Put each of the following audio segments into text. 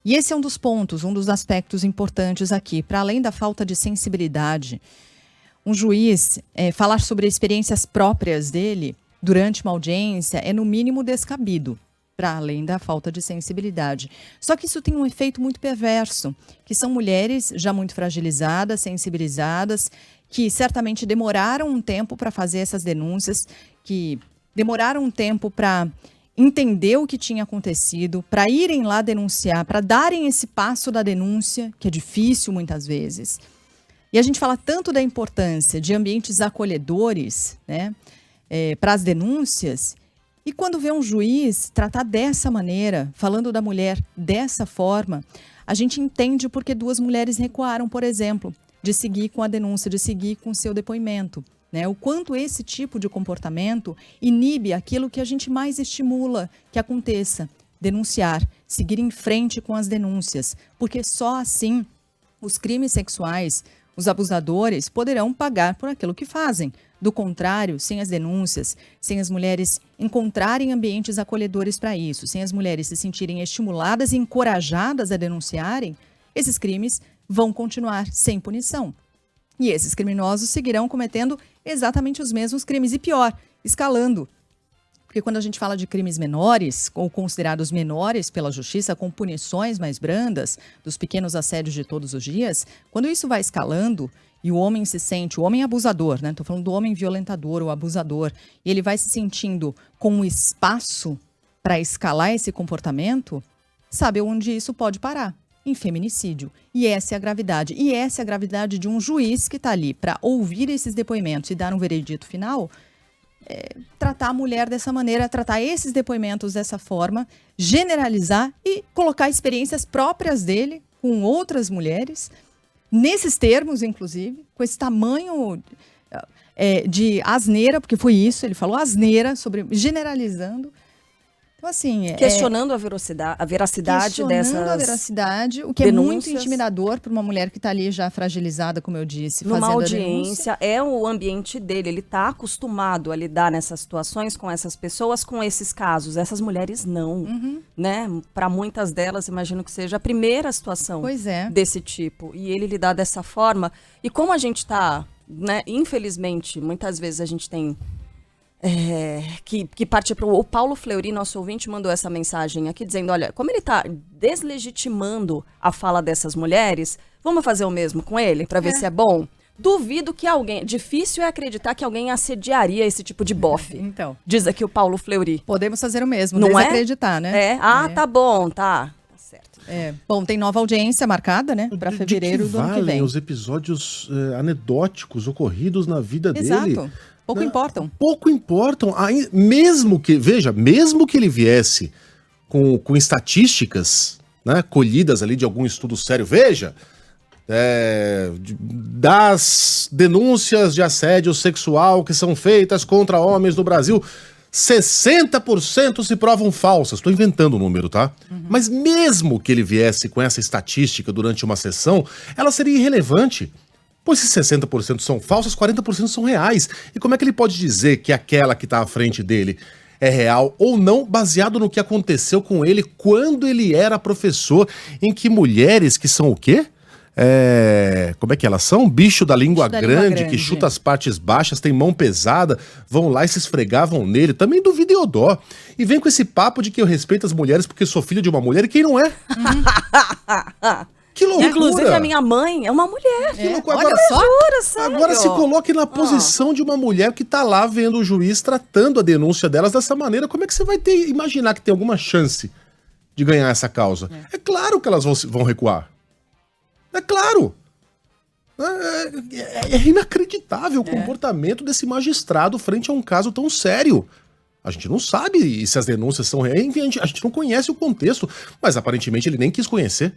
E esse é um dos pontos, um dos aspectos importantes aqui. Para além da falta de sensibilidade, um juiz falar sobre experiências próprias dele durante uma audiência é no mínimo descabido, para além da falta de sensibilidade. Só que isso tem um efeito muito perverso, que são mulheres já muito fragilizadas, sensibilizadas, que certamente demoraram um tempo para fazer essas denúncias, que demoraram um tempo para entender o que tinha acontecido, para irem lá denunciar, para darem esse passo da denúncia, que é difícil muitas vezes. E a gente fala tanto da importância de ambientes acolhedores, né, para as denúncias, e quando vê um juiz tratar dessa maneira, falando da mulher dessa forma, a gente entende porque duas mulheres recuaram, por exemplo, de seguir com a denúncia, de seguir com o seu depoimento. Né? O quanto esse tipo de comportamento inibe aquilo que a gente mais estimula que aconteça, denunciar, seguir em frente com as denúncias, porque só assim os crimes sexuais, os abusadores poderão pagar por aquilo que fazem. Do contrário, sem as denúncias, sem as mulheres encontrarem ambientes acolhedores para isso, sem as mulheres se sentirem estimuladas e encorajadas a denunciarem, esses crimes vão continuar sem punição. E esses criminosos seguirão cometendo exatamente os mesmos crimes. E pior, escalando. Porque quando a gente fala de crimes menores, ou considerados menores pela justiça, com punições mais brandas, dos pequenos assédios de todos os dias, quando isso vai escalando e o homem se sente, o homem abusador, né? Estou falando do homem violentador ou abusador, e ele vai se sentindo com um espaço para escalar esse comportamento, sabe onde isso pode parar? Em feminicídio. E essa é a gravidade. E essa é a gravidade de um juiz que está ali para ouvir esses depoimentos e dar um veredito final, tratar a mulher dessa maneira, tratar esses depoimentos dessa forma, generalizar e colocar experiências próprias dele com outras mulheres, nesses termos, inclusive, com esse tamanho de asneira, porque foi isso, ele falou asneira, generalizando. Então, assim, questionando a veracidade dessas a veracidade, o que denúncias. É muito intimidador para uma mulher que está ali já fragilizada, como eu disse, numa fazendo audiência, é o ambiente dele, ele está acostumado a lidar nessas situações com essas pessoas, com esses casos. Essas mulheres não, né? Para muitas delas, imagino que seja a primeira situação desse tipo. E ele lidar dessa forma. E como a gente está, né? Infelizmente, muitas vezes a gente tem que parte para o Paulo Fleury, nosso ouvinte, mandou essa mensagem aqui dizendo, olha, como ele está deslegitimando a fala dessas mulheres, vamos fazer o mesmo com ele para ver se é bom? Duvido que difícil é acreditar que alguém assediaria esse tipo de bofe. Então. Diz aqui o Paulo Fleury. Podemos fazer o mesmo, não desacreditar, né? Tá bom, tá certo. Bom, tem nova audiência marcada, né, para fevereiro do ano que vem. Os episódios anedóticos ocorridos na vida dele. Exato. Pouco importam. Pouco importam. Mesmo que ele viesse com estatísticas, né, colhidas ali de algum estudo sério, veja, das denúncias de assédio sexual que são feitas contra homens no Brasil, 60% se provam falsas. Estou inventando o número, tá? Mas mesmo que ele viesse com essa estatística durante uma sessão, ela seria irrelevante. Pois se 60% são falsas, 40% são reais. E como é que ele pode dizer que aquela que está à frente dele é real ou não, baseado no que aconteceu com ele quando ele era professor, em que mulheres que são o quê? Como é que elas são? Bicho da língua grande, que chuta as partes baixas, tem mão pesada, vão lá e se esfregavam nele. Também duvido e eu dó. E vem com esse papo de que eu respeito as mulheres porque sou filho de uma mulher e quem não é? Que loucura! Inclusive, a minha mãe é uma mulher. Que loucura! Olha só. Agora se coloque na posição de uma mulher que tá lá vendo o juiz tratando a denúncia delas dessa maneira. Como é que você vai imaginar que tem alguma chance de ganhar essa causa? É claro que elas vão recuar. É claro! É inacreditável o comportamento desse magistrado frente a um caso tão sério. A gente não sabe se as denúncias são reais. Enfim, a gente não conhece o contexto, mas aparentemente ele nem quis conhecer.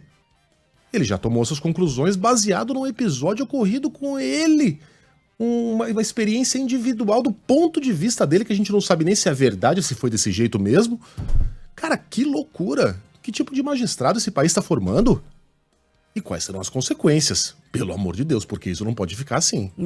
Ele já tomou suas conclusões baseado num episódio ocorrido com ele. Uma experiência individual do ponto de vista dele, que a gente não sabe nem se é verdade, se foi desse jeito mesmo. Cara, que loucura! Que tipo de magistrado esse país está formando? E quais serão as consequências? Pelo amor de Deus, porque isso não pode ficar assim.